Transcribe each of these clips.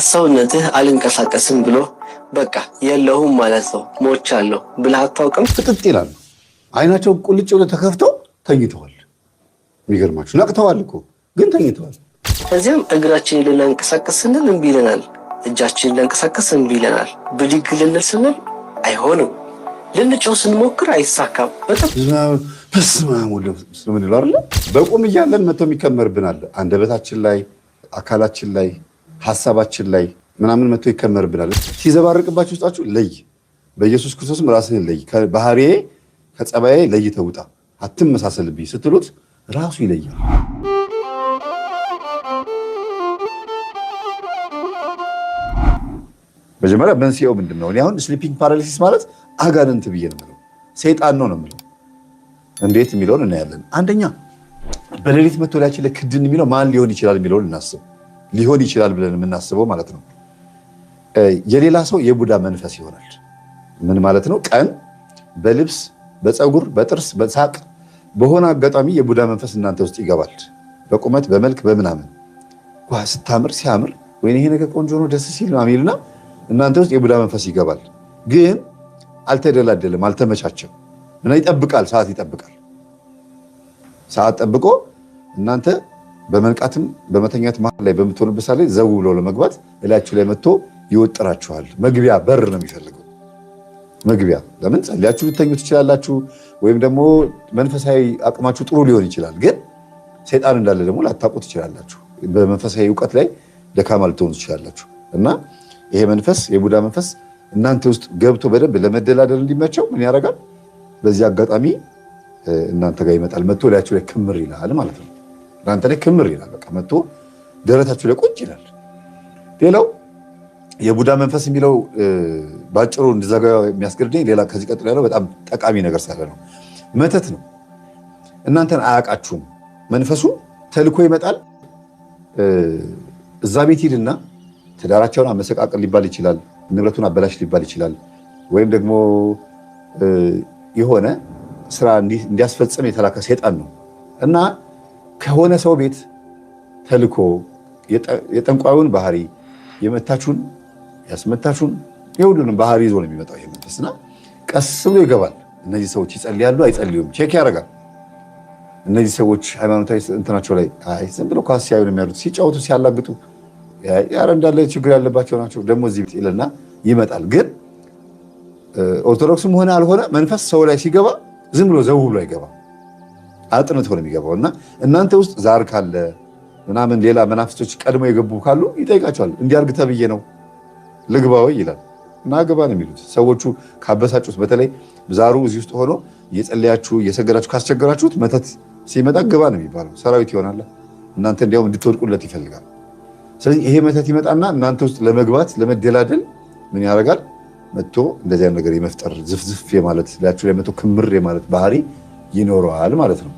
ሰውነትህ አልንቀሳቀስም ብሎ በቃ የለሁም ማለት ነው ሞቻለሁ ብለህ አታውቅም? ፍጥጥ ይላሉ። አይናቸው ቁልጭ ብሎ ተከፍተው ተኝተዋል። የሚገርማችሁ ነቅተዋል እኮ ግን ተኝተዋል። ከዚያም እግራችንን ልናንቀሳቀስ ስንል እምቢ ይለናል። እጃችንን ልናንቀሳቀስ እምቢ ይለናል። ብድግ ልንል ስንል አይሆንም። ልንጮህ ስንሞክር አይሳካም። በስመ አብ ወወልድ ምን ይላል አይደል? በቁም እያለን መተው የሚከመርብናል። አንደበታችን ላይ፣ አካላችን ላይ፣ ሐሳባችን ላይ ምናምን መተው ይከመርብናል። ሲዘባርቅባችሁ ውስጣችሁ ለይ። በኢየሱስ ክርስቶስም ራስህን ለይ። ከባህሪዬ ከጸባዬ ለይተህ ውጣ፣ አትመሳሰልብኝ ስትሉት ራሱ ይለያል። መጀመሪያ መንስኤው ምንድነው? እኔ አሁን ስሊፒንግ ፓራሊሲስ ማለት አጋንንት ብዬ ነው የምለው፣ ሰይጣን ነው የምለው። እንዴት የሚለውን እናያለን። አንደኛ በሌሊት መጥቶ ላያችን ላይ ክድን የሚለው ማን ሊሆን ይችላል የሚለውን እናስብ። ሊሆን ይችላል ብለን የምናስበው ማለት ነው የሌላ ሰው የቡዳ መንፈስ ይሆናል። ምን ማለት ነው? ቀን በልብስ በፀጉር በጥርስ በሳቅ በሆነ አጋጣሚ የቡዳ መንፈስ እናንተ ውስጥ ይገባል። በቁመት በመልክ በምናምን ዋ ስታምር ሲያምር ወይ ይሄ ነገር ቆንጆ ነው ደስ ሲል ማሚልና እናንተ ውስጥ የቡዳ መንፈስ ይገባል። ግን አልተደላደለም፣ አልተመቻቸም እና ይጠብቃል። ሰዓት ይጠብቃል። ሰዓት ጠብቆ እናንተ በመንቃትም በመተኛት መሀል ላይ በምትሆኑበት ሰዓት ላይ ዘው ብሎ ለመግባት እላችሁ ላይ መጥቶ ይወጥራችኋል። መግቢያ በር ነው የሚፈልገው። መግቢያ ለምን ጸልያችሁ ልተኙ ትችላላችሁ፣ ወይም ደግሞ መንፈሳዊ አቅማችሁ ጥሩ ሊሆን ይችላል። ግን ሰይጣን እንዳለ ደግሞ ላታውቁ ትችላላችሁ። በመንፈሳዊ እውቀት ላይ ደካማ ልትሆኑ ትችላላችሁ። እና ይሄ መንፈስ የቡዳ መንፈስ እናንተ ውስጥ ገብቶ በደንብ ለመደላደል እንዲመቸው ምን ያደርጋል? በዚህ አጋጣሚ እናንተ ጋር ይመጣል። መጥቶ ላያችሁ ላይ ክምር ይላል ማለት ነው። እናንተ ላይ ክምር ይላል። በቃ መጥቶ ደረታችሁ ላይ ቁጭ ይላል። ሌላው የቡዳ መንፈስ የሚለው ባጭሩ እንድዘጋ የሚያስገድደኝ ሌላ ከዚህ ቀጥሎ ያለው በጣም ጠቃሚ ነገር ሳለ ነው። መተት ነው። እናንተን አያውቃችሁም። መንፈሱ ተልኮ ይመጣል። እዛ ቤት ሂድና ትዳራቸውን አመሰቃቀል ሊባል ይችላል፣ ንብረቱን አበላሽ ሊባል ይችላል፣ ወይም ደግሞ የሆነ ስራ እንዲያስፈጽም የተላከ ሰይጣን ነው እና ከሆነ ሰው ቤት ተልኮ የጠንቋዩን ባህሪ የመታችሁን ያስመታችሁን የሁሉንም ባህሪ ይዞ ነው የሚመጣው ይሄ መንፈስና ቀስ ብሎ ይገባል። እነዚህ ሰዎች ይጸልያሉ አይጸልዩም ቼክ ያደርጋል። እነዚህ ሰዎች ሃይማኖታዊ እንትናቸው ላይ አይ ዝም ብሎ ኳስ ሲያዩ ነው የሚያሉት፣ ሲጫወቱ ሲያላግጡ ያረ እንዳለ ችግር ያለባቸው ናቸው ደግሞ እዚህ ቤት ይለና ይመጣል። ግን ኦርቶዶክስም ሆነ አልሆነ መንፈስ ሰው ላይ ሲገባ ዝም ብሎ ዘው ብሎ አይገባ፣ አጥንቶ ነው የሚገባው። እና እናንተ ውስጥ ዛር ካለ ምናምን ሌላ መናፍስቶች ቀድሞ የገቡ ካሉ ይጠይቃቸዋል። እንዲያርግ ተብዬ ነው ልግባ ወይ ይላል እና ግባ ነው የሚሉት። ሰዎቹ ካበሳጩት በተለይ ዛሩ እዚህ ውስጥ ሆኖ እየጸለያችሁ እየሰገዳችሁ ካስቸገራችሁት መተት ሲመጣ ግባ ነው የሚባለው። ሰራዊት ይሆናል። እናንተ እንዲያውም እንድትወድቁለት ይፈልጋል። ስለዚህ ይሄ መተት ይመጣና እናንተ ውስጥ ለመግባት ለመደላደል ምን ያደርጋል? መጥቶ እንደዚህ አይነት ነገር የመፍጠር ዝፍዝፍ የማለት ላያችሁ ላይ መጥቶ ክምር የማለት ባህሪ ይኖረዋል ማለት ነው።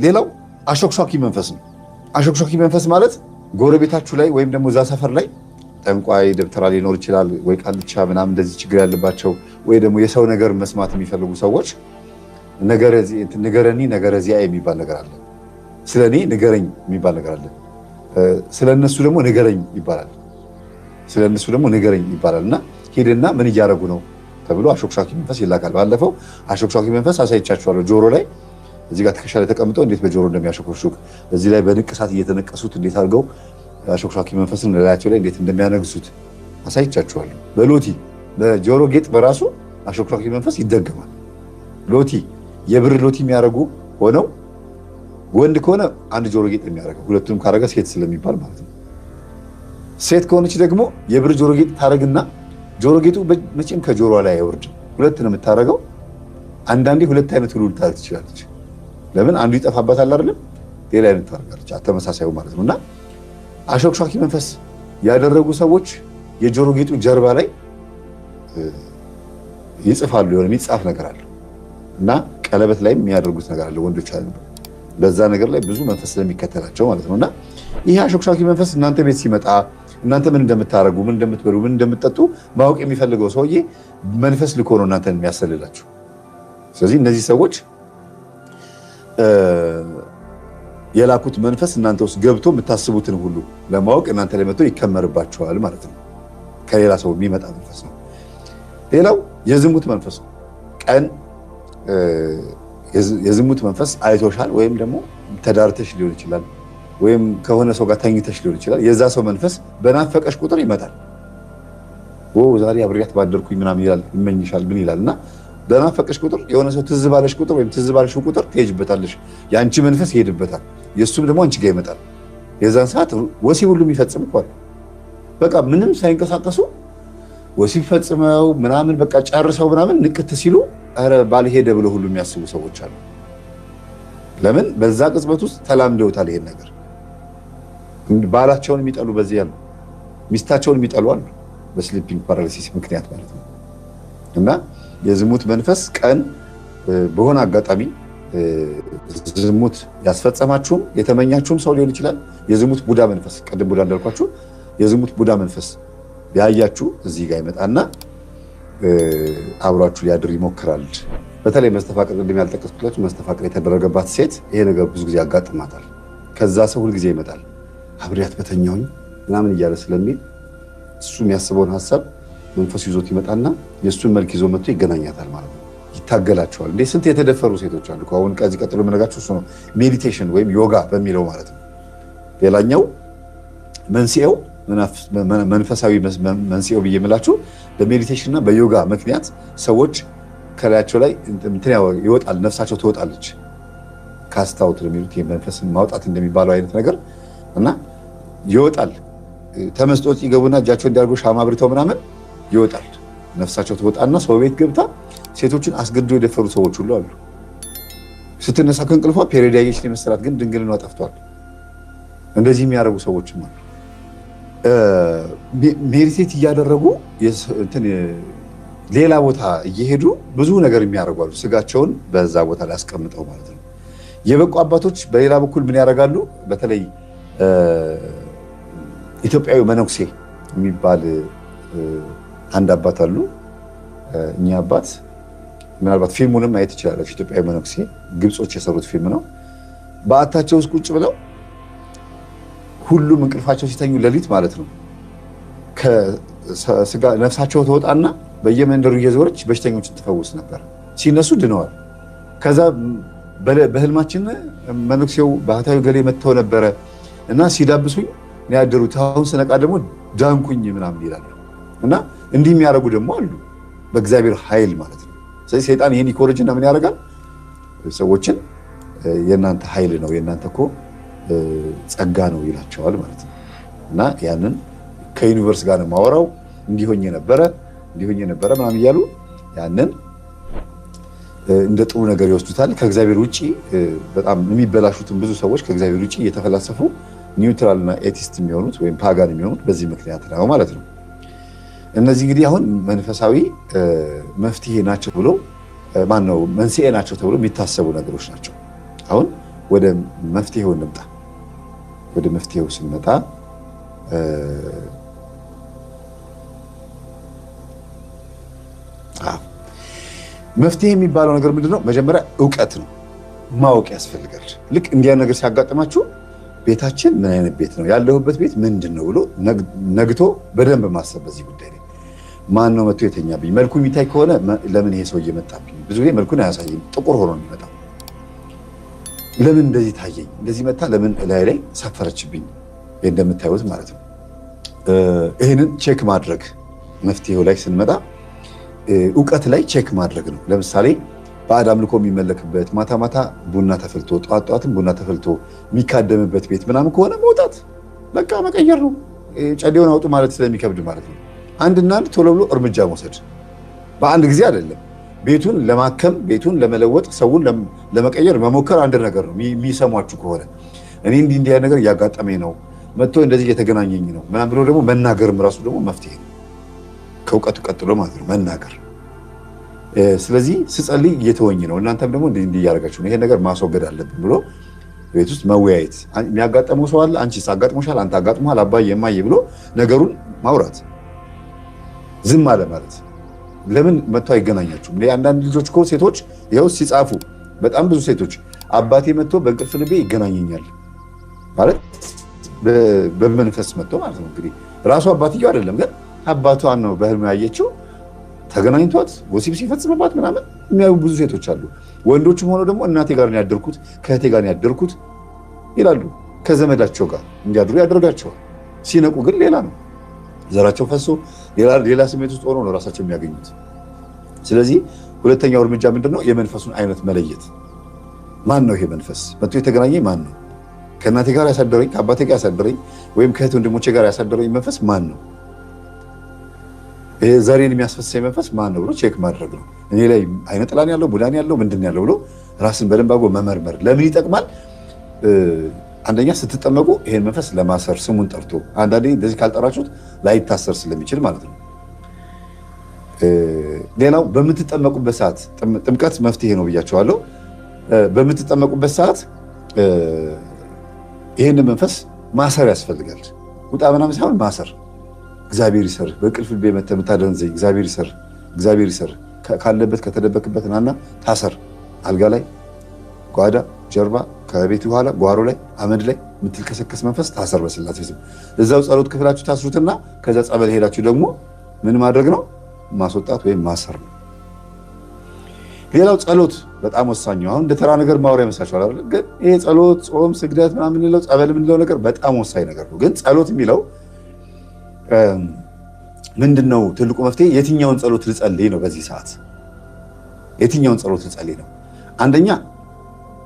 ሌላው አሾክሿኪ መንፈስ ነው። አሾክሿኪ መንፈስ ማለት ጎረቤታችሁ ላይ ወይም ደግሞ እዛ ሰፈር ላይ ጠንቋይ ደብተራ ሊኖር ይችላል፣ ወይ ቃልቻ ምናምን እንደዚህ ችግር ያለባቸው ወይ ደግሞ የሰው ነገር መስማት የሚፈልጉ ሰዎች ንገረኒ ነገረዚያ የሚባል ነገር አለ። ስለኔ ንገረኝ የሚባል ነገር አለ። ስለነሱ ደግሞ ንገረኝ ይባላል። ስለነሱ ደግሞ ንገረኝ ይባላል እና ሄድና ምን እያደረጉ ነው ተብሎ አሾክሿኪ መንፈስ ይላካል። ባለፈው አሾክሿኪ መንፈስ አሳይቻችኋለሁ። ጆሮ ላይ እዚህ ጋር ትከሻ ላይ ተቀምጠው እንዴት በጆሮ እንደሚያሾክሹክ፣ እዚህ ላይ በንቅሳት እየተነቀሱት እንዴት አድርገው አሾክሿኪ መንፈስን ለላያቸው ላይ እንዴት እንደሚያነግሱት አሳይቻችኋለሁ። በሎቲ በጆሮ ጌጥ በራሱ አሾክሿኪ መንፈስ ይደገማል። ሎቲ የብር ሎቲ የሚያደርጉ ሆነው ወንድ ከሆነ አንድ ጆሮ ጌጥ የሚያደርገው፣ ሁለቱም ካረገ ሴት ስለሚባል ማለት ነው። ሴት ከሆነች ደግሞ የብር ጆሮ ጌጥ ታረግና ጆሮ ጌጡ መቼም ከጆሮዋ ላይ አይወርድም። ሁለት ነው የምታረገው። አንዳንዴ ሁለት አይነት ሁሉ ልታረግ ትችላለች። ለምን አንዱ ይጠፋባታል አይደለም፣ ሌላ አይነት ታረጋለች። ተመሳሳዩ ማለት ነውና አሾክሿኪ መንፈስ ያደረጉ ሰዎች የጆሮ ጌጡ ጀርባ ላይ ይጽፋሉ። የሆነ የሚጻፍ ነገር አለ እና ቀለበት ላይ የሚያደርጉት ነገር አለ ወንዶች አሉ። በዛ ነገር ላይ ብዙ መንፈስ ስለሚከተላቸው ማለት ነውና ይሄ አሾክሿኪ መንፈስ እናንተ ቤት ሲመጣ እናንተ ምን እንደምታረጉ ምን እንደምትበሉ ምን እንደምትጠጡ ማወቅ የሚፈልገው ሰውዬ መንፈስ ልኮ ነው እናንተን የሚያሰልላችሁ። ስለዚህ እነዚህ ሰዎች የላኩት መንፈስ እናንተ ውስጥ ገብቶ የምታስቡትን ሁሉ ለማወቅ እናንተ ላይ መጥቶ ይከመርባቸዋል ማለት ነው። ከሌላ ሰው የሚመጣ መንፈስ ነው። ሌላው የዝሙት መንፈስ ነው። ቀን የዝሙት መንፈስ አይቶሻል፣ ወይም ደግሞ ተዳርተሽ ሊሆን ይችላል፣ ወይም ከሆነ ሰው ጋር ተኝተሽ ሊሆን ይችላል። የዛ ሰው መንፈስ በናፈቀሽ ቁጥር ይመጣል። ዛሬ አብሬያት ባደርኩኝ ምናምን ይላል፣ ይመኝሻል፣ ምን ይላል እና በናፈቀሽ ቁጥር የሆነ ሰው ትዝ ባለሽ ቁጥር ወይም ትዝ ባለሽ ቁጥር ትሄጅበታለሽ። የአንቺ መንፈስ ይሄድበታል፣ የእሱም ደግሞ አንቺ ጋር ይመጣል። የዛን ሰዓት ወሲብ ሁሉ የሚፈጽም እኮ በቃ ምንም ሳይንቀሳቀሱ ወሲብ ፈጽመው ምናምን በቃ ጨርሰው ምናምን ንቅት ሲሉ ኧረ ባልሄደ ብሎ ሁሉ የሚያስቡ ሰዎች አሉ። ለምን? በዛ ቅጽበት ውስጥ ተላምደውታል ይሄን ነገር። ባላቸውን የሚጠሉ በዚህ ያሉ፣ ሚስታቸውን የሚጠሉ አሉ፣ በስሊፒንግ ፓራሊሲስ ምክንያት ማለት ነው። እና የዝሙት መንፈስ ቀን በሆነ አጋጣሚ ዝሙት ያስፈጸማችሁም የተመኛችሁም ሰው ሊሆን ይችላል። የዝሙት ቡዳ መንፈስ፣ ቅድም ቡዳ እንዳልኳችሁ የዝሙት ቡዳ መንፈስ ያያችሁ እዚህ ጋር ይመጣና አብሯችሁ ሊያድር ይሞክራል። በተለይ መስተፋቅር፣ ቅድም ያልጠቀስኩላችሁ መስተፋቅር የተደረገባት ሴት ይሄ ነገር ብዙ ጊዜ ያጋጥማታል። ከዛ ሰው ሁልጊዜ ይመጣል አብሬያት በተኛውኝ ምናምን እያለ ስለሚል እሱ የሚያስበውን ሀሳብ መንፈሱ ይዞት ይመጣና የእሱን መልክ ይዞ መጥቶ ይገናኛታል ማለት ነው። ይታገላቸዋል። እንዴ ስንት የተደፈሩ ሴቶች አሉ። አሁን ከዚህ ቀጥሎ የምነግራችሁ እሱ ነው፣ ሜዲቴሽን ወይም ዮጋ በሚለው ማለት ነው። ሌላኛው መንስኤው መንፈሳዊ መንስኤው ብዬ የምላችሁ በሜዲቴሽን እና በዮጋ ምክንያት ሰዎች ከላያቸው ላይ እንትን ይወጣል፣ ነፍሳቸው ትወጣለች። ካስታውት የሚሉት መንፈስን ማውጣት እንደሚባለው አይነት ነገር እና ይወጣል። ተመስጦ ይገቡና እጃቸው እንዲያርጉ ሻማ አብርተው ምናምን ይወጣል። ነፍሳቸው ትወጣና ሰው ቤት ገብታ ሴቶችን አስገድዶ የደፈሩ ሰዎች ሁሉ አሉ። ስትነሳ ከእንቅልፏ ፔሬድ ያየች መሰላት፣ ግን ድንግልናዋ ጠፍቷል። እንደዚህ የሚያደርጉ ሰዎችም አሉ። ሜዲቴት እያደረጉ ሌላ ቦታ እየሄዱ ብዙ ነገር የሚያደርጉ አሉ። ስጋቸውን በዛ ቦታ ላይ አስቀምጠው ማለት ነው። የበቁ አባቶች በሌላ በኩል ምን ያደርጋሉ? በተለይ ኢትዮጵያዊ መነኩሴ የሚባል አንድ አባት አሉ። እኛ አባት ምናልባት ፊልሙንም ማየት ይችላላችሁ። ኢትዮጵያዊ መነኩሴ ግብጾች የሰሩት ፊልም ነው። በአታቸው ውስጥ ቁጭ ብለው ሁሉም እንቅልፋቸው ሲተኙ ሌሊት ማለት ነው ከስጋ ነፍሳቸው ተወጣና በየመንደሩ እየዞረች በሽተኞችን ትፈውስ ነበር። ሲነሱ ድነዋል። ከዛ በህልማችን መነኩሴው ባህታዊ ገሌ መጥተው ነበረ እና ሲዳብሱኝ ነው ያደሩት፣ አሁን ስነቃ ደግሞ ዳንኩኝ ምናምን ይላሉ። እና እንዲህ የሚያደርጉ ደግሞ አሉ በእግዚአብሔር ኃይል ማለት ነው። ስለዚህ ሰይጣን ይህን ይኮርጅና ምን ያደርጋል? ሰዎችን የእናንተ ኃይል ነው የእናንተ እኮ ጸጋ ነው ይላቸዋል ማለት ነው። እና ያንን ከዩኒቨርስ ጋር ነው የማወራው እንዲሆኝ ነበረ ምናምን እያሉ ያንን እንደ ጥሩ ነገር ይወስዱታል። ከእግዚአብሔር ውጭ በጣም የሚበላሹትን ብዙ ሰዎች ከእግዚአብሔር ውጭ እየተፈላሰፉ ኒውትራል እና ኤቲስት የሚሆኑት ወይም ፓጋን የሚሆኑት በዚህ ምክንያት ነው ማለት ነው። እነዚህ እንግዲህ አሁን መንፈሳዊ መፍትሄ ናቸው ብሎ ማነው መንስኤ ናቸው ተብሎ የሚታሰቡ ነገሮች ናቸው። አሁን ወደ መፍትሄው እንምጣ። ወደ መፍትሄው ስንመጣ መፍትሄ የሚባለው ነገር ምንድነው? መጀመሪያ እውቀት ነው፣ ማወቅ ያስፈልጋል። ልክ እንዲያ ነገር ሲያጋጥማችሁ ቤታችን ምን አይነት ቤት ነው ያለሁበት ቤት ምንድን ነው ብሎ ነግቶ በደንብ ማሰብ በዚህ ጉዳይ ላይ ማን ነው መጥቶ የተኛብኝ? መልኩ የሚታይ ከሆነ ለምን ይሄ ሰው እየመጣብኝ? ብዙ ጊዜ መልኩን አያሳይም፣ ጥቁር ሆኖ ነው የሚመጣው። ለምን እንደዚህ ታየኝ? እንደዚህ መታ ለምን ላይ ሰፈረችብኝ? እንደምታዩት ማለት ነው። ይህንን ቼክ ማድረግ መፍትሄው ላይ ስንመጣ እውቀት ላይ ቼክ ማድረግ ነው። ለምሳሌ ባዕድ አምልኮ የሚመለክበት ማታ ማታ ቡና ተፈልቶ ጠዋት ጠዋትም ቡና ተፈልቶ የሚካደምበት ቤት ምናምን ከሆነ መውጣት በቃ መቀየር ነው። ጨሌውን አውጡ ማለት ስለሚከብድ ማለት ነው። አንድና አንድ ቶሎ ብሎ እርምጃ መውሰድ፣ በአንድ ጊዜ አይደለም። ቤቱን ለማከም ቤቱን ለመለወጥ ሰውን ለመቀየር መሞከር አንድ ነገር ነው። የሚሰሟችሁ ከሆነ እኔ እንዲህ ነገር እያጋጠመኝ ነው መጥቶ እንደዚህ እየተገናኘኝ ነው ምናምን ብሎ ደግሞ መናገርም ራሱ ደግሞ መፍትሄ ነው። ከእውቀቱ ቀጥሎ ማለት ነው መናገር። ስለዚህ ስጸልይ እየተወኝ ነው እናንተም ደግሞ እንዲህ እያደረጋችሁ ነው ይሄን ነገር ማስወገድ አለብን ብሎ ቤት ውስጥ መወያየት። የሚያጋጠመው ሰው አለ፣ አንቺስ አጋጥሞሻል፣ አንተ አጋጥሞሃል፣ አባዬ እማዬ ብሎ ነገሩን ማውራት። ዝም አለ ማለት ለምን መጥቶ አይገናኛችሁም? አንዳንድ ልጆች እኮ ሴቶች ይኸው ሲጻፉ በጣም ብዙ ሴቶች አባቴ መጥቶ በእንቅልፍ ልቤ ይገናኘኛል ማለት በመንፈስ መጥቶ ማለት ነው። እንግዲህ ራሱ አባትየው አይደለም ግን አባቷን ነው በህልም ያየችው። ተገናኝቷት ወሲብ ሲፈጽምባት ምናምን የሚያዩ ብዙ ሴቶች አሉ። ወንዶችም ሆነው ደግሞ እናቴ ጋር ነው ያደርኩት ከእህቴ ጋር ነው ያደርኩት ይላሉ። ከዘመዳቸው ጋር እንዲያድሩ ያደርጋቸዋል። ሲነቁ ግን ሌላ ነው። ዘራቸው ፈሶ ሌላ ስሜት ውስጥ ሆኖ ነው ራሳቸው የሚያገኙት። ስለዚህ ሁለተኛው እርምጃ ምንድነው? የመንፈሱን አይነት መለየት። ማን ነው ይሄ መንፈስ? መጥቶ የተገናኘኝ ማን ነው? ከእናቴ ጋር ያሳደረኝ፣ ከአባቴ ጋር ያሳደረኝ ወይም ከእህት ወንድሞቼ ጋር ያሳደረኝ መንፈስ ማን ነው? ይሄ ዘሬን የሚያስፈስሰኝ መንፈስ ማን ነው ብሎ ቼክ ማድረግ ነው። እኔ ላይ አይነ ጥላን ያለው ቡዳን ያለው ምንድን ያለው ብሎ ራስን በደንብ አድርጎ መመርመር። ለምን ይጠቅማል? አንደኛ ስትጠመቁ ይሄን መንፈስ ለማሰር ስሙን ጠርቶ፣ አንዳንዴ እንደዚህ ካልጠራችሁት ላይታሰር ስለሚችል ማለት ነው። ሌላው በምትጠመቁበት ሰዓት ጥምቀት መፍትሄ ነው ብያቸዋለሁ። በምትጠመቁበት ሰዓት ይህንን መንፈስ ማሰር ያስፈልጋል። ውጣ ምናምን ሳይሆን ማሰር። እግዚአብሔር ይሰር፣ በቅልፍ ልቤ መተህ የምታደንዘኝ እግዚአብሔር ይሰር፣ እግዚአብሔር ይሰር፣ ካለበት ከተደበቅበት ናና ታሰር። አልጋ ላይ፣ ጓዳ፣ ጀርባ፣ ከቤት በኋላ ጓሮ ላይ፣ አመድ ላይ የምትልከሰከስ መንፈስ ታሰር በስላሴ ስም። እዛው ጸሎት ክፍላችሁ ታስሩትና ከዛ ጸበል ሄዳችሁ ደግሞ ምን ማድረግ ነው? ማስወጣት ወይም ማሰር ነው። ሌላው ጸሎት በጣም ወሳኝ ነው። አሁን እንደ ተራ ነገር ማውሪያ ይመስላችኋል አይደል? ግን ይሄ ጸሎት፣ ጾም፣ ስግደት ምናምን የምንለው ጸበል የምንለው ነገር በጣም ወሳኝ ነገር ነው። ግን ጸሎት የሚለው ምንድነው? ትልቁ መፍትሄ የትኛውን ጸሎት ልጸልይ ነው? በዚህ ሰዓት የትኛውን ጸሎት ልጸልይ ነው? አንደኛ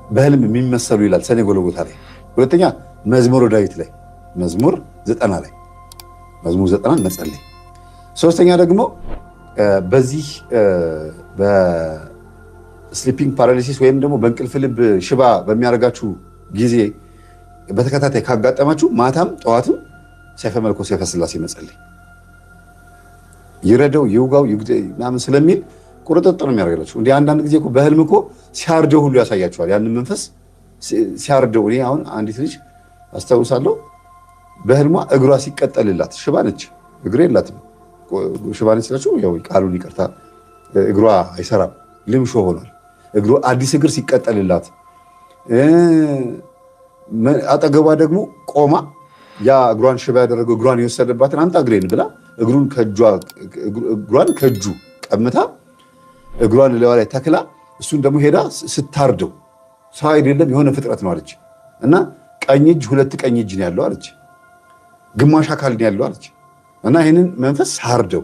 በህልም የሚመሰሉ ይላል ሰኔ ጎልጎታ ላይ። ሁለተኛ መዝሙረ ዳዊት ላይ፣ መዝሙር 90 ላይ መዝሙር 90 መጸለይ። ሶስተኛ ደግሞ በዚህ በስሊፒንግ ፓራሊሲስ ወይም ደግሞ በእንቅልፍ ልብ ሽባ በሚያደርጋችሁ ጊዜ በተከታታይ ካጋጠማችሁ ማታም ጠዋትም ሰይፈ መለኮት ሰይፈ ሥላሴ መጸለይ። ይረደው ይውጋው ምናምን ስለሚል ቁርጥጥር ነው የሚያደርጋችሁ። እንዲህ አንዳንድ ጊዜ እኮ በህልም እኮ ሲያርደው ሁሉ ያሳያችኋል። ያንን መንፈስ ሲያርደው። እኔ አሁን አንዲት ልጅ አስታውሳለሁ። በህልሟ እግሯ ሲቀጠልላት፣ ሽባ ነች፣ እግር የላትም። ሽባ ነች ስላችሁ ያው ቃሉን ይቅርታ፣ እግሯ አይሰራም፣ ልምሾ ሆኗል። እግሯ አዲስ እግር ሲቀጠልላት፣ አጠገቧ ደግሞ ቆማ ያ እግሯን ሽባ ያደረገው እግሯን የወሰደባትን አንተ እግሬን ብላ እግሯን ከእጁ ቀምታ እግሯን ለዋ ላይ ተክላ እሱን ደግሞ ሄዳ ስታርደው ሰው አይደለም የሆነ ፍጥረት ነው አለች። እና ቀኝ እጅ ሁለት ቀኝ እጅ ነው ያለው አለች፣ ግማሽ አካል ነው ያለው አለች። እና ይህንን መንፈስ ሳርደው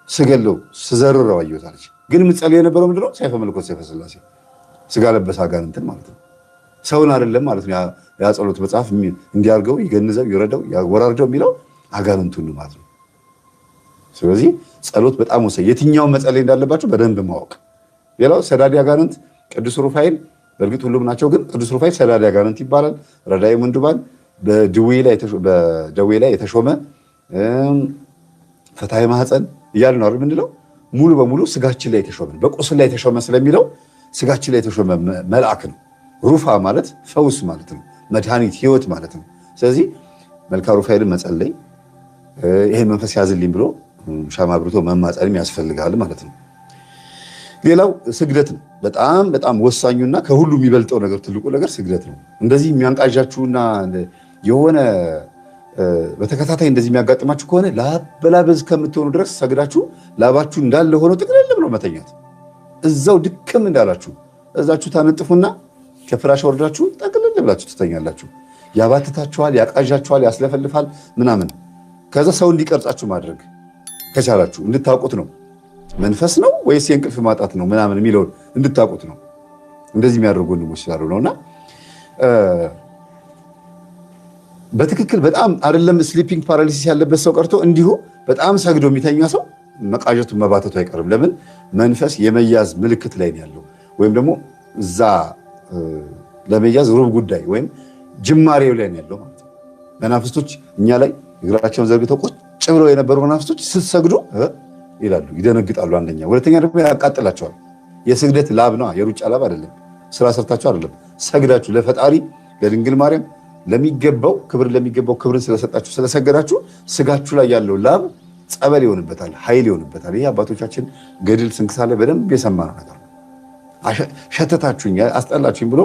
ስገለው ስዘርረው አየሁት አለች። ግን የምትጸልየው የነበረው ምንድነው? ሰይፈ መለኮት ሰይፈ ሥላሴ፣ ስጋ ለበሰ አጋንንትን ማለት ነው። ሰውን አይደለም ማለት ነው። ያ ጸሎት መጽሐፍ እንዲያርገው ይገንዘው ይረዳው ያወራርደው የሚለው አጋንንቱን ማለት ነው። ስለዚህ ጸሎት በጣም ወሳኝ፣ የትኛውን መጸለይ እንዳለባችሁ በደንብ ማወቅ። ሌላው ሰዳዲ አጋንንት ቅዱስ ሩፋኤል፣ በእርግጥ ሁሉም ናቸው፣ ግን ቅዱስ ሩፋኤል ሰዳዲ አጋንንት ይባላል። ረዳኢ ምንዱባን በደዌ ላይ የተሾመ ፈታሒ ማህፀን እያልን ነው አይደል የምንለው። ሙሉ በሙሉ ስጋችን ላይ የተሾመ በቁስል ላይ የተሾመ ስለሚለው ስጋችን ላይ የተሾመ መልአክ ነው። ሩፋ ማለት ፈውስ ማለት ነው፣ መድኃኒት ህይወት ማለት ነው። ስለዚህ መልካ ሩፋኤልን መጸለይ፣ ይሄ መንፈስ ያዝልኝ ብሎ ሻማ አብርቶ መማጸንም ያስፈልጋል ማለት ነው። ሌላው ስግደት ነው። በጣም በጣም ወሳኙና ከሁሉ የሚበልጠው ነገር ትልቁ ነገር ስግደት ነው። እንደዚህ የሚያንቃዣችሁና የሆነ በተከታታይ እንደዚህ የሚያጋጥማችሁ ከሆነ ላበላበዝ ከምትሆኑ ድረስ ሰግዳችሁ ላባችሁ እንዳለ ሆኖ ጥቅልል ብሎ መተኛት። እዛው ድክም እንዳላችሁ እዛችሁ ታነጥፉና ከፍራሽ ወርዳችሁ ጠቅልል ብላችሁ ትተኛላችሁ። ያባትታችኋል፣ ያቃዣችኋል፣ ያስለፈልፋል ምናምን። ከዛ ሰው እንዲቀርጻችሁ ማድረግ ከቻላችሁ እንድታውቁት ነው። መንፈስ ነው ወይስ የእንቅልፍ ማጣት ነው ምናምን የሚለውን እንድታውቁት ነው። እንደዚህ የሚያደርጉ ወንድሞች ስላሉ ነውና በትክክል በጣም አይደለም ስሊፒንግ ፓራሊሲስ ያለበት ሰው ቀርቶ እንዲሁ በጣም ሰግዶ የሚተኛ ሰው መቃዠቱ መባተቱ አይቀርም። ለምን? መንፈስ የመያዝ ምልክት ላይ ነው ያለው፣ ወይም ደግሞ እዛ ለመያዝ ሩብ ጉዳይ ወይም ጅማሬው ላይ ነው ያለው ማለት ነው። መናፍስቶች እኛ ላይ እግራቸውን ዘርግተው ቁጭ ብለው የነበሩ መናፍስቶች ስትሰግዱ ይላሉ፣ ይደነግጣሉ። አንደኛ፣ ሁለተኛ ደግሞ ያቃጥላቸዋል። የስግደት ላብ ነው፣ የሩጫ ላብ አይደለም። ስራ ሰርታችሁ አይደለም፣ ሰግዳችሁ ለፈጣሪ ለድንግል ማርያም ለሚገባው ክብርን ስለሰጣችሁ ስለሰገዳችሁ ስጋችሁ ላይ ያለው ላብ ጸበል ይሆንበታል፣ ኃይል ይሆንበታል። ይህ አባቶቻችን ገድል ስንክሳር ላይ በደንብ የሰማነው ነገር ነው። ሸተታችሁኝ፣ አስጠላችሁኝ ብሎ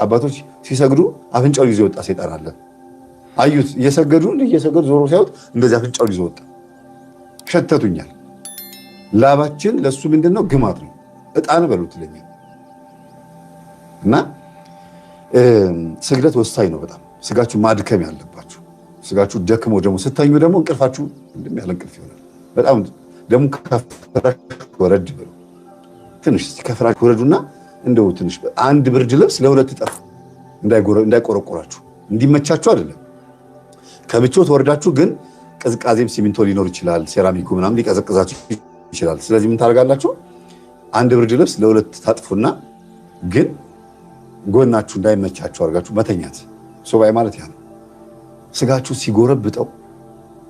አባቶች ሲሰግዱ አፍንጫውን ይዞ ወጣ ሰይጣን አለ። አዩት እየሰገዱ ዞሮ ሲያዩት እንደዚህ አፍንጫውን ይዞ ወጣ። ሸተቱኛል። ላባችን ለሱ ምንድነው? ግማት ነው። እጣን በሉት ለኛ እና ስግደት ወሳኝ ነው በጣም። ስጋችሁ ማድከም ያለባችሁ ስጋችሁ ደክሞ ደግሞ ስተኙ ደግሞ እንቅልፋችሁ እንደም ያለ እንቅልፍ ይሆናል። በጣም ደግሞ ከፍራሽ ወረድ በሉ ትንሽ ከፍራሽ ወረዱና እንደው ትንሽ አንድ ብርድ ልብስ ለሁለት ጠፍ እንዳይቆረቆራችሁ እንዲመቻችሁ አይደለም። ከምቾት ወርዳችሁ ግን ቅዝቃዜም ሲሚንቶ ሊኖር ይችላል፣ ሴራሚኩ ምናምን ሊቀዘቅዛችሁ ይችላል። ስለዚህ ምን ታደርጋላችሁ? አንድ ብርድ ልብስ ለሁለት ታጥፉና ግን ጎናችሁ እንዳይመቻችሁ አድርጋችሁ መተኛት። ሱባኤ ማለት ያ ነው። ስጋችሁ ሲጎረብጠው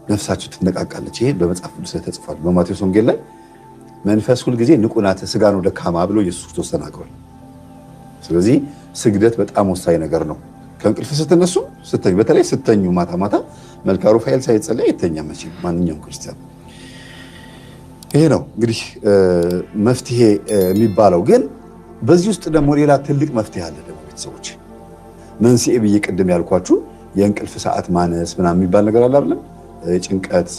ነፍሳችሁ ትነቃቃለች። ይሄ በመጽሐፍ ቅዱስ ላይ ተጽፏል። በማቴዎስ ወንጌል ላይ መንፈስ ሁልጊዜ ንቁ ናት፣ ስጋ ነው ደካማ ብሎ ኢየሱስ ክርስቶስ ተናግሯል። ስለዚህ ስግደት በጣም ወሳኝ ነገር ነው። ከእንቅልፍ ስትነሱ ስተኙ፣ በተለይ ስተኙ ማታ ማታ መልካ ሩፋኤል ሳይጸለይ አይተኛም መቼም ማንኛውም ክርስቲያን። ይሄ ነው እንግዲህ መፍትሄ የሚባለው። ግን በዚህ ውስጥ ደግሞ ሌላ ትልቅ መፍትሄ አለ ደግሞ ቤተሰቦች። መንስኤ ብዬ ቅድም ያልኳችሁ የእንቅልፍ ሰዓት ማነስ ምናምን የሚባል ነገር አለ አይደለም? ጭንቀት፣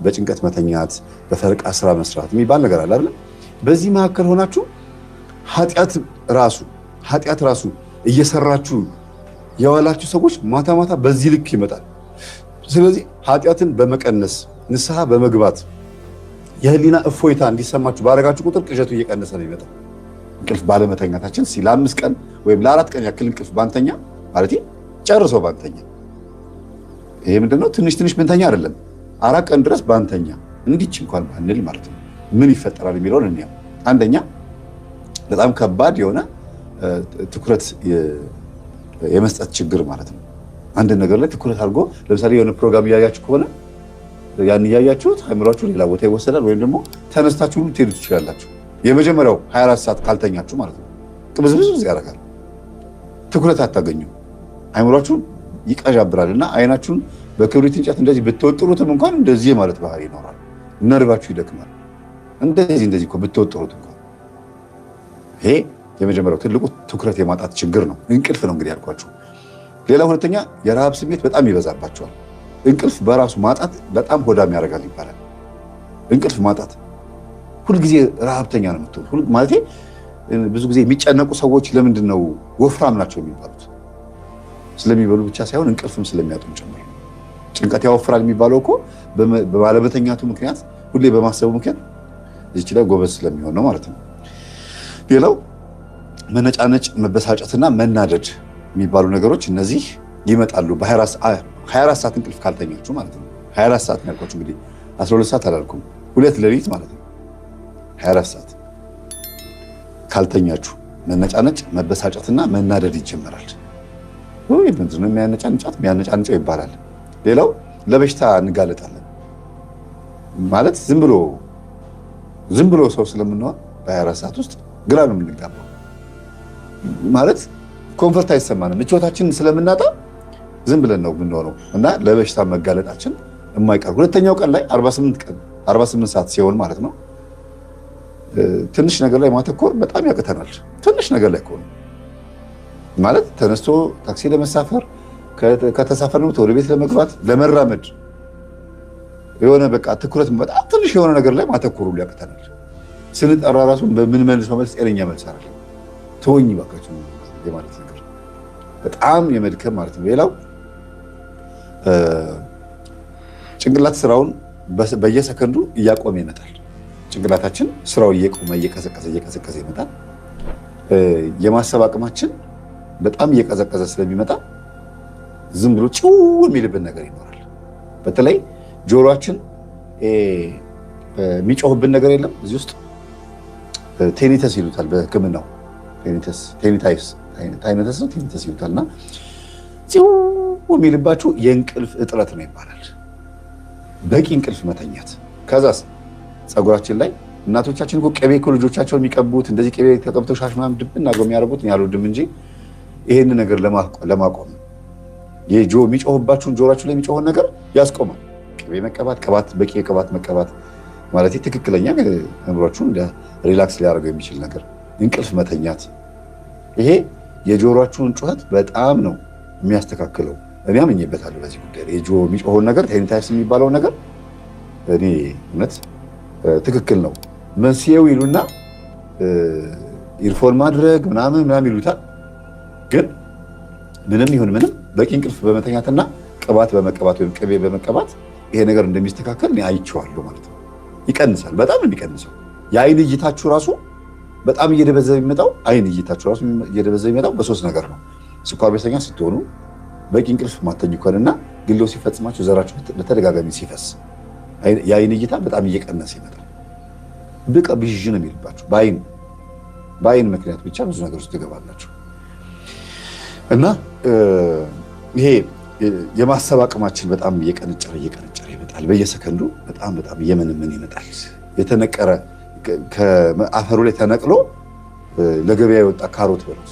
በጭንቀት መተኛት፣ በፈረቃ ስራ መስራት የሚባል ነገር አለ አይደለም? በዚህ መካከል ሆናችሁ ኃጢአት ራሱ እየሰራችሁ የዋላችሁ ሰዎች ማታ ማታ በዚህ ልክ ይመጣል። ስለዚህ ኃጢአትን በመቀነስ ንስሐ በመግባት የህሊና እፎይታ እንዲሰማችሁ ባረጋችሁ ቁጥር ቅዠቱ እየቀነሰ ነው ይመጣል። እንቅልፍ ባለመተኛታችን ለ5 ቀን ወይም ለ4 ቀን ያክል እንቅልፍ ባንተኛ ማለት ጨርሶ ባንተኛ፣ ይሄ ምንድነው? ትንሽ ብንተኛ አይደለም 4 ቀን ድረስ ባንተኛ እንዲች እንኳን ባንል ማለት ነው ምን ይፈጠራል የሚለውን እንያ። አንደኛ በጣም ከባድ የሆነ ትኩረት የመስጠት ችግር ማለት ነው። አንድ ነገር ላይ ትኩረት አድርጎ ለምሳሌ የሆነ ፕሮግራም እያያችሁ ከሆነ ያን እያያችሁት አእምሯችሁ ሌላ ቦታ ይወሰዳል፣ ወይም ደግሞ ተነስታችሁ ሁሉ ትሄዱ ትችላላችሁ። የመጀመሪያው 24 ሰዓት ካልተኛችሁ ማለት ነው ቅብዝብዝ ያደርጋል። ትኩረት አታገኙ፣ አእምሯችሁ ይቀዣብራል እና አይናችሁን በክብሪት እንጨት እንደዚህ ብትወጥሩትም እንኳን እንደዚህ ማለት ባህሪ ይኖራል። ነርቫችሁ ይደክማል። እንደዚህ እኮ ብትወጥሩት እንኳን ይሄ የመጀመሪያው ትልቁ ትኩረት የማጣት ችግር ነው። እንቅልፍ ነው እንግዲህ ያልኳችሁ። ሌላ ሁለተኛ የረሃብ ስሜት በጣም ይበዛባቸዋል። እንቅልፍ በራሱ ማጣት በጣም ሆዳም ያደርጋል ይባላል። እንቅልፍ ማጣት ሁልጊዜ ረሃብተኛ ነው የምትሆኑ ማለት። ብዙ ጊዜ የሚጨነቁ ሰዎች ለምንድን ነው ወፍራም ናቸው የሚባሉት? ስለሚበሉ ብቻ ሳይሆን እንቅልፍም ስለሚያጡም ጭምር ነው። ጭንቀት ያወፍራል የሚባለው እኮ ባለመተኛቱ ምክንያት፣ ሁሌ በማሰቡ ምክንያት እዚች ላይ ጎበዝ ስለሚሆን ነው ማለት ነው። ሌላው መነጫነጭ፣ መበሳጨትና መናደድ የሚባሉ ነገሮች እነዚህ ይመጣሉ በ24 ሰዓት እንቅልፍ ካልተኛችሁ ማለት ነው። 24 ሰዓት ነው ያልኳችሁ እንግዲህ 12 ሰዓት አላልኩም፣ 2 ሌሊት ማለት ነው። 24 ሰዓት ካልተኛችሁ መነጫነጭ፣ መበሳጨትና መናደድ ይጀምራል። ወይ ምንድነው የሚያነጫንጨው ይባላል። ሌላው ለበሽታ እንጋለጣለን ማለት ዝም ብሎ ሰው ስለምንሆን በ24 ሰዓት ውስጥ ግራ ነው የምንጋባው ማለት ኮንፈርት አይሰማንም። ምቾታችንን ስለምናጣ ዝም ብለን ነው የምንሆነው እና ለበሽታ መጋለጣችን የማይቀር። ሁለተኛው ቀን ላይ 48 ሰዓት ሲሆን ማለት ነው ትንሽ ነገር ላይ ማተኮር በጣም ያቅተናል። ትንሽ ነገር ላይ ከሆነ ማለት ተነስቶ ታክሲ ለመሳፈር ከተሳፈርን ወደ ቤት ለመግባት ለመራመድ የሆነ በቃ ትኩረት በጣም ትንሽ የሆነ ነገር ላይ ማተኮሩ ያቅተናል። ስንጠራ ራሱ በምን መልሰው መልስ ጤነኛ መልስ አይደለም። ተወኝ ባካችሁ የማለት ነገር በጣም የመድከም ማለት ነው። ሌላው ጭንቅላት ስራውን በየሰከንዱ እያቆመ ይመጣል። ጭንቅላታችን ስራው እየቆመ እየቀዘቀዘ ይመጣል። የማሰብ አቅማችን በጣም እየቀዘቀዘ ስለሚመጣ ዝም ብሎ ጭው የሚልብን ነገር ይኖራል። በተለይ ጆሮአችን የሚጮህብን ነገር የለም እዚህ ውስጥ ቴኒተስ ይሉታል በሕክምናው ቴኒተስ ይሉታልና ጭው የሚልባችሁ የእንቅልፍ እጥረት ነው ይባላል። በቂ እንቅልፍ መተኛት። ከዛስ ፀጉራችን ላይ እናቶቻችን እኮ ቅቤ እኮ ልጆቻቸውን የሚቀቡት እንደዚህ ቅቤ ተቀብተው ሻሽ ምናምን ድብን አድርገው የሚያደርጉት ያልወድም እንጂ ይሄን ነገር ለማቆም የሚጮህባችሁን ጆሮአችሁ ላይ የሚጮህን ነገር ያስቆማል። ቅቤ መቀባት፣ በቂ ቅባት መቀባት ማለት ትክክለኛ አእምሯችሁን ሪላክስ ሊያደርገው የሚችል ነገር። እንቅልፍ መተኛት ይሄ የጆሮአችሁን ጩኸት በጣም ነው የሚያስተካክለው። እኔ አምኜበታለሁ በዚህ ጉዳይ የጆሮ የሚጮኸውን ነገር ቴኒታይስ የሚባለውን ነገር እኔ እውነት ትክክል ነው። መንስኤው ይሉና ኢርፎን ማድረግ ምናምን ይሉታል። ግን ምንም ይሁን ምንም በቂ እንቅልፍ በመተኛትና ቅባት በመቀባት ወይም ቅቤ በመቀባት ይሄ ነገር እንደሚስተካከል እኔ አይቼዋለሁ ማለት ነው። ይቀንሳል፣ በጣም የሚቀንሰው የአይን እይታችሁ ራሱ በጣም እየደበዘዘ የሚመጣው አይን እይታችሁ ራሱ እየደበዘዘ የሚመጣው በሶስት ነገር ነው። ስኳር በሽተኛ ስትሆኑ፣ በቂ እንቅልፍ ማተኙ ከሆነና ግሎ ሲፈጽማችሁ ዘራችሁ በተደጋጋሚ ሲፈስ የአይን እይታ በጣም እየቀነሰ ይመጣል። በቃ ብዥ ነው የሚልባችሁ። በአይን ምክንያት ብቻ ብዙ ነገር ውስጥ ትገባላችሁ እና ይሄ የማሰብ አቅማችን በጣም እየቀነጨረ ይመጣል። በየሰከንዱ በጣም እየመነመን ይመጣል። የተነቀረ ከአፈሩ ላይ ተነቅሎ ለገበያ የወጣ ካሮት በሉት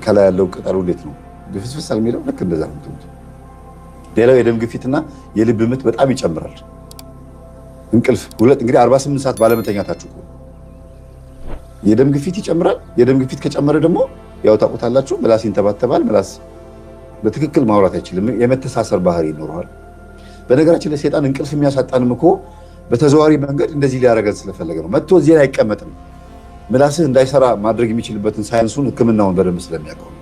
ከላይ ያለው ቅጠሉ እንዴት ነው ግፍስፍስ የሚለው ልክ እንደዛ ነው። ሌላው የደም ግፊትና የልብ ምት በጣም ይጨምራል። እንቅልፍ እንግዲህ 48 ሰዓት ባለመተኛታችሁ የደም ግፊት ይጨምራል። የደም ግፊት ከጨመረ ደግሞ ያው ታውቁታላችሁ፣ ምላስ ይንተባተባል። ምላስ በትክክል ማውራት አይችልም። የመተሳሰር ባህሪ ይኖረዋል። በነገራችን ላይ ሰይጣን እንቅልፍ የሚያሳጣንም እኮ በተዘዋዋሪ መንገድ እንደዚህ ሊያደርገን ስለፈለገ ነው። መጥቶ እዚህ ላይ አይቀመጥም። ምላስህ እንዳይሰራ ማድረግ የሚችልበትን ሳይንሱን ሕክምናውን በደንብ ስለሚያውቀው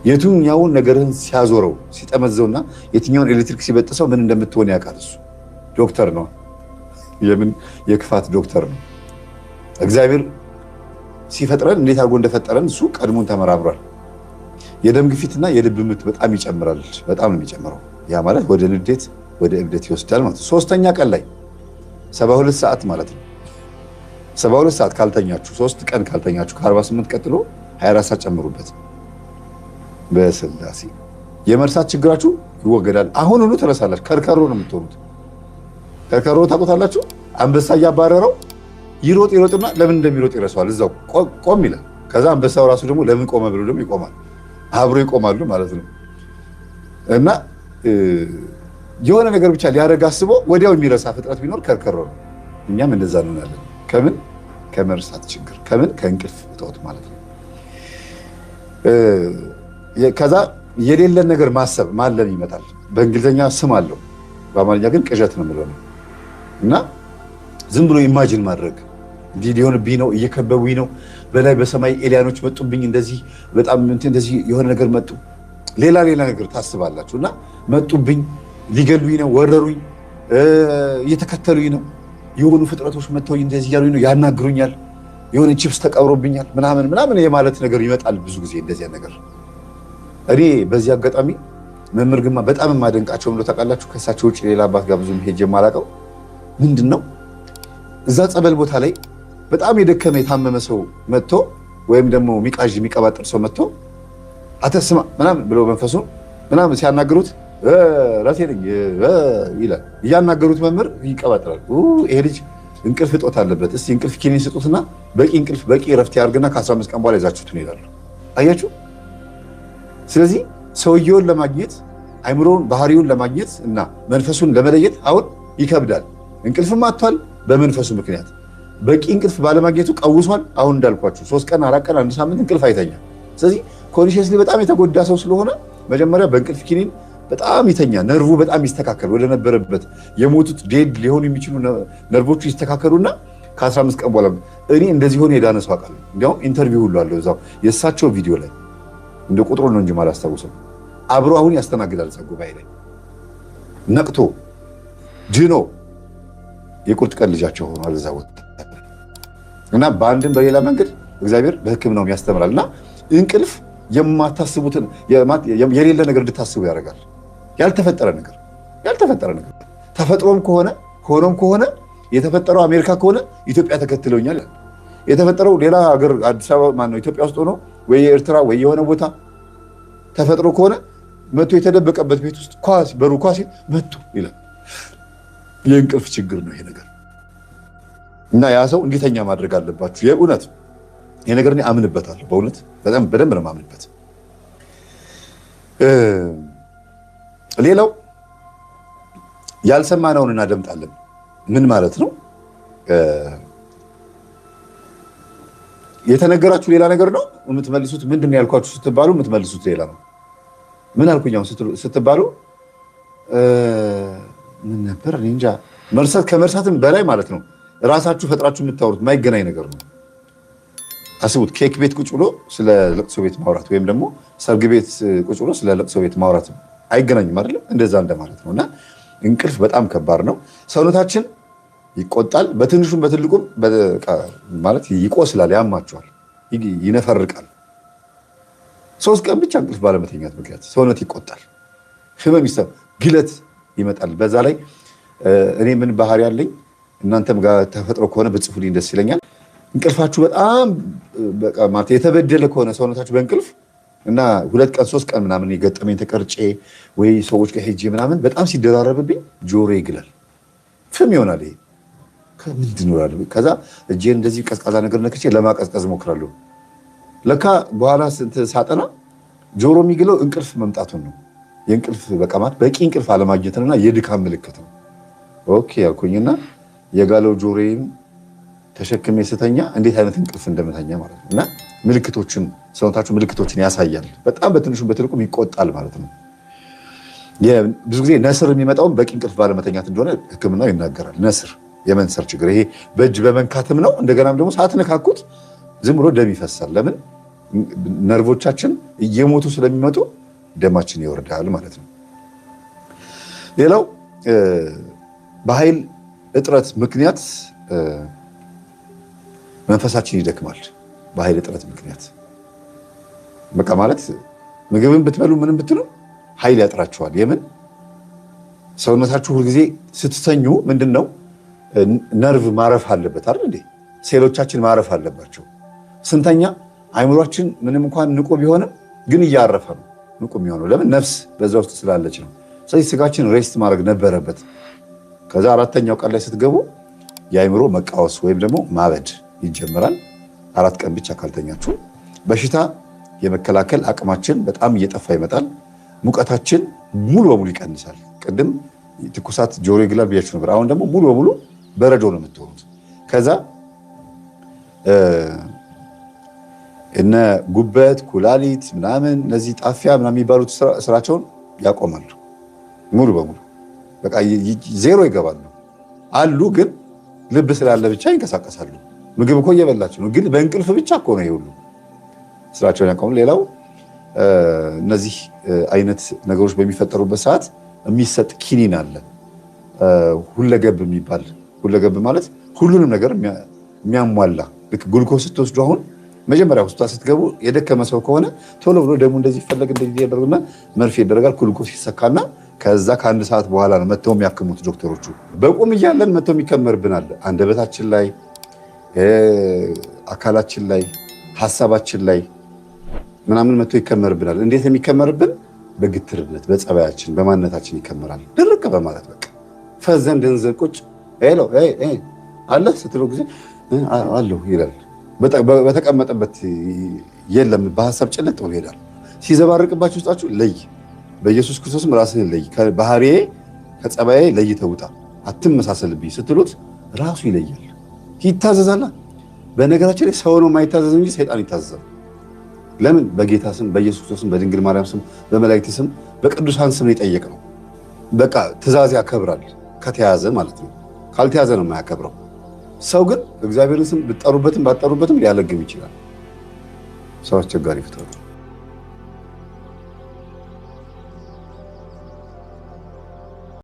የትኛውን ነገርህን ሲያዞረው ሲጠመዘውና የትኛውን ኤሌክትሪክ ሲበጥሰው ምን እንደምትሆን ያውቃል። እሱ ዶክተር ነው። የምን የክፋት ዶክተር ነው። እግዚአብሔር ሲፈጥረን እንዴት አድርጎ እንደፈጠረን እሱ ቀድሞን ተመራምሯል። የደም ግፊትና የልብ ምት በጣም ይጨምራል። በጣም ነው የሚጨምረው። ያ ማለት ወደ ንዴት ወደ እብደት ይወስዳል ማለት ነው። ሶስተኛ ቀን ላይ 72 ሰዓት ማለት ነው። 72 ሰዓት ካልተኛችሁ 3 ቀን ካልተኛችሁ ከ48 ቀጥሎ 24 ሰዓት ጨምሩበት። በስላሴ የመርሳት ችግራችሁ ይወገዳል። አሁን ሁሉ ተረሳላችሁ። ከርከሮ ነው የምትሆኑት። ከርከሮ ታውቁታላችሁ። አንበሳ እያባረረው ይሮጥና ለምን እንደሚሮጥ ይረሳዋል። እዛው ቆም ይላል። ከዛ አንበሳው ራሱ ደግሞ ለምን ቆመ ብሎ ደግሞ ይቆማል። አብሮ ይቆማሉ ማለት ነው። እና የሆነ ነገር ብቻ ሊያደርግ አስቦ ወዲያው የሚረሳ ፍጥረት ቢኖር ከርከሮ ነው። እኛም እንደዛ እንሆናለን። ከምን ከመርሳት ችግር፣ ከምን ከእንቅልፍ እጦት ማለት ነው። ከዛ የሌለን ነገር ማሰብ ማለም ይመጣል። በእንግሊዝኛ ስም አለው፣ በአማርኛ ግን ቅዠት ነው የምለው እና ዝም ብሎ ኢማጂን ማድረግ እንዲህ ሊሆንብኝ ነው፣ እየከበቡኝ ነው፣ በላይ በሰማይ ኤሊያኖች መጡብኝ፣ እንደዚህ በጣም እንደዚህ የሆነ ነገር መጡ፣ ሌላ ነገር ታስባላችሁ እና መጡብኝ፣ ሊገሉኝ ነው፣ ወረሩኝ፣ እየተከተሉኝ ነው፣ የሆኑ ፍጥረቶች መጥተውኝ እንደዚህ እያሉኝ ነው፣ ያናግሩኛል፣ የሆነ ቺፕስ ተቀብሮብኛል ምናምን የማለት ነገር ይመጣል ብዙ ጊዜ እንደዚያ ነገር። እኔ በዚህ አጋጣሚ መምህር ግርማ በጣም የማደንቃቸው ብሎ ታውቃላችሁ፣ ከእሳቸው ውጭ ሌላ አባት ጋር ብዙም ሄጄ የማላውቀው ምንድን ነው እዛ ጸበል ቦታ ላይ በጣም የደከመ የታመመ ሰው መጥቶ ወይም ደግሞ የሚቀባጥር ሰው መጥቶ አተስማ ምናምን ብሎ መንፈሱን ምናምን ሲያናግሩት ራሴ ነኝ ይላል። እያናገሩት መምህር ይቀባጥራል። ይሄ ልጅ እንቅልፍ እጦት አለበት፣ እስቲ እንቅልፍ ኪኒን ስጡትና በቂ እንቅልፍ በቂ እረፍት ያርግና ከ15 ቀን በኋላ ይዛችሁት ይሄዳሉ። አያችሁ። ስለዚህ ሰውየውን ለማግኘት አይምሮውን ባህሪውን ለማግኘት እና መንፈሱን ለመለየት አሁን ይከብዳል። እንቅልፍም አጥቷል በመንፈሱ ምክንያት። በቂ እንቅልፍ ባለማግኘቱ ቀውሷል። አሁን እንዳልኳችሁ 3 ቀን 4 ቀን 1 ሳምንት እንቅልፍ አይተኛም። ስለዚህ ኮንሺየስሊ በጣም የተጎዳ ሰው ስለሆነ መጀመሪያ በእንቅልፍ ኪኒን በጣም ይተኛ፣ ነርቡ በጣም ይስተካከል ወደ ነበረበት። የሞቱት ዴድ ሊሆኑ የሚችሉ ነርቮቹ ይስተካከሉና ከ15 ቀን በኋላ እኔ እንደዚህ ሆነ የዳነ ሰው አውቃለሁ። እንዲያውም ኢንተርቪው ሁሉ አለው እዛው የእሳቸው ቪዲዮ ላይ እንደ ቁጥሩ ነው እንጂ ማላስታውሰው አብሮ አሁን ያስተናግዳል እዛ ጉባኤ ላይ ነቅቶ ድኖ የቁርጥ ቀን ልጃቸው ሆኗል እዛ ወጣ እና በአንድም በሌላ መንገድ እግዚአብሔር በሕክምናው ያስተምራል። እና እንቅልፍ የማታስቡትን የሌለ ነገር እንድታስቡ ያደርጋል። ያልተፈጠረ ነገር ተፈጥሮም ከሆነ ሆኖም ከሆነ የተፈጠረው አሜሪካ ከሆነ ኢትዮጵያ ተከትለውኛል። የተፈጠረው ሌላ ሀገር አዲስ አበባ ማነው ኢትዮጵያ ውስጥ ሆኖ ወይ ኤርትራ ወይ የሆነ ቦታ ተፈጥሮ ከሆነ መቶ የተደበቀበት ቤት ውስጥ በሩ ኳስ መጡ ይላል። የእንቅልፍ ችግር ነው ይሄ ነገር እና ያ ሰው እንዲተኛ ማድረግ አለባችሁ። የእውነት ይሄ ነገር እኔ አምንበታለሁ። በእውነት በደንብ ነው የማምንበት። ሌላው ያልሰማነውን እናደምጣለን። ምን ማለት ነው? የተነገራችሁ ሌላ ነገር ነው የምትመልሱት። ምንድን ነው ያልኳችሁ ስትባሉ የምትመልሱት ሌላ ነው። ምን አልኩኝ አሁን ስትባሉ ምን ነበር እኔ እንጃ። መርሳት ከመርሳትም በላይ ማለት ነው ራሳችሁ ፈጥራችሁ የምታወሩት የማይገናኝ ነገር ነው። አስቡት፣ ኬክ ቤት ቁጭ ብሎ ስለ ለቅሶ ቤት ማውራት ወይም ደግሞ ሰርግ ቤት ቁጭ ብሎ ስለ ለቅሶ ቤት ማውራት አይገናኝም አይደለም? እንደዛ እንደማለት ነው። እና እንቅልፍ በጣም ከባድ ነው። ሰውነታችን ይቆጣል፣ በትንሹም በትልቁም ማለት ይቆስላል፣ ያማቸዋል፣ ይነፈርቃል። 3 ቀን ብቻ እንቅልፍ ባለመተኛት ምክንያት ሰውነት ይቆጣል፣ ህመም ግለት ይመጣል። በዛ ላይ እኔ ምን ባህሪ ያለኝ እናንተም ጋር ተፈጥሮ ከሆነ ብጽፉልኝ ደስ ይለኛል። እንቅልፋችሁ በጣም በቃ ማለት የተበደለ ከሆነ ሰውነታችሁ በእንቅልፍ እና 2 ቀን 3 ቀን ምናምን የገጠመኝ ተቀርጬ ወይ ሰዎች ጋር ሄጄ ምናምን በጣም ሲደራረብብኝ ጆሮ ይግላል፣ ፍም ይሆናል። ይሄ ከምንድን ነው ያለው? ከዛ እጄን እንደዚህ ቀዝቃዛ ነገር ነክቼ ለማቀዝቀዝ ሞክራለሁ። ለካ በኋላ ሳጠና ጆሮ የሚግለው እንቅልፍ መምጣቱን ነው። የእንቅልፍ በቃ ማለት በቂ እንቅልፍ አለማግኘትና የድካም ምልክት ነው። ኦኬ ያልኩኝና የጋለው ጆሮዬን ተሸክሜ ስተኛ እንዴት አይነት እንቅልፍ እንደምተኛ ማለት ነው። እና ምልክቶችን ሰውነታችሁ ምልክቶችን ያሳያል። በጣም በትንሹም በትልቁም ይቆጣል ማለት ነው። ብዙ ጊዜ ነስር የሚመጣውን በቂ እንቅልፍ ባለመተኛት እንደሆነ ሕክምናው ይናገራል። ነስር የመንሰር ችግር ይሄ በእጅ በመንካትም ነው። እንደገናም ደግሞ ሳትነካኩት ዝም ብሎ ደም ይፈሳል። ለምን? ነርቮቻችን እየሞቱ ስለሚመጡ ደማችን ይወርዳል ማለት ነው። ሌላው በኃይል እጥረት ምክንያት መንፈሳችን ይደክማል። በኃይል እጥረት ምክንያት በቃ ማለት ምግብን ብትበሉ ምንም ብትሉ ኃይል ያጥራችኋል። የምን ሰውነታችሁ ሁልጊዜ ስትተኙ ምንድን ነው ነርቭ ማረፍ አለበት አይደል እንዴ? ሴሎቻችን ማረፍ አለባቸው። ስንተኛ አይምሯችን ምንም እንኳን ንቁ ቢሆንም ግን እያረፈ ነው ንቁ የሚሆነው። ለምን? ነፍስ በዛ ውስጥ ስላለች ነው። ስለዚህ ስጋችን ሬስት ማድረግ ነበረበት። ከዛ 4ኛው ቀን ላይ ስትገቡ የአይምሮ መቃወስ ወይም ደግሞ ማበድ ይጀምራል። 4 ቀን ብቻ ካልተኛችሁ በሽታ የመከላከል አቅማችን በጣም እየጠፋ ይመጣል። ሙቀታችን ሙሉ በሙሉ ይቀንሳል። ቅድም ትኩሳት ጆሮ ይግላል ብያችሁ ነበር። አሁን ደግሞ ሙሉ በሙሉ በረዶ ነው የምትሆኑት። ከዛ እነ ጉበት፣ ኩላሊት ምናምን እነዚህ ጣፊያ ምናምን የሚባሉት ስራቸውን ያቆማሉ ሙሉ በሙሉ በቃ ዜሮ ይገባሉ። አሉ ግን ልብ ስላለ ብቻ ይንቀሳቀሳሉ። ምግብ እኮ እየበላችሁ ነው፣ ግን በእንቅልፍ ብቻ እኮ ነው ይሁሉ ስራቸውን ያቆሙ። ሌላው እነዚህ አይነት ነገሮች በሚፈጠሩበት ሰዓት የሚሰጥ ኪኒን አለ፣ ሁለገብ የሚባል። ሁለገብ ማለት ሁሉንም ነገር የሚያሟላ ልክ ግሉኮስ ስትወስዱ አሁን መጀመሪያ ሆስፒታል ስትገቡ የደከመ ሰው ከሆነ ቶሎ ብሎ ደግሞ እንደዚህ ይፈለግ እንደዚህ ያደርጉና መርፌ ይደረጋል፣ ግሉኮስ ይሰካና ከዛ ከ1 ሰዓት በኋላ ነው መተው የሚያክሙት ዶክተሮቹ። በቁም እያለን መተው የሚከመርብናል፣ አንደበታችን ላይ፣ አካላችን ላይ፣ ሀሳባችን ላይ ምናምን መተው ይከመርብናል። እንዴት የሚከመርብን? በግትርነት፣ በጸባያችን፣ በማንነታችን ይከመራል። ድርቅ በማለት በቃ ፈዘን ደንዘን ቁጭ ሄሎ አለ ስትለው ጊዜ አለሁ ይላል። በተቀመጠበት የለም፣ በሀሳብ ጭልጥ ብሎ ይሄዳል። ሲዘባርቅባችሁ ውስጣችሁ ለይ፣ በኢየሱስ ክርስቶስም ራስህን ለይ፣ ከባህሪዬ ከጸባዬ ለይተህ ውጣ፣ አትመሳሰልብኝ ስትሉት ራሱ ይለያል፣ ይታዘዛል። በነገራችን ላይ ሰው ነው የማይታዘዝ እንጂ ሰይጣን ይታዘዛል። ለምን? በጌታ ስም፣ በኢየሱስ ክርስቶስ ስም፣ በድንግል ማርያም ስም፣ በመላእክት ስም፣ በቅዱሳን ስም የጠየቅነው በቃ ትእዛዝ ያከብራል። ከተያዘ ማለት ነው። ካልተያዘ ነው የማያከብረው። ሰው ግን እግዚአብሔርን ስም ብትጠሩበትም ባትጠሩበትም ሊያለግም ይችላል። ሰው አስቸጋሪ ፍጥረት ነው።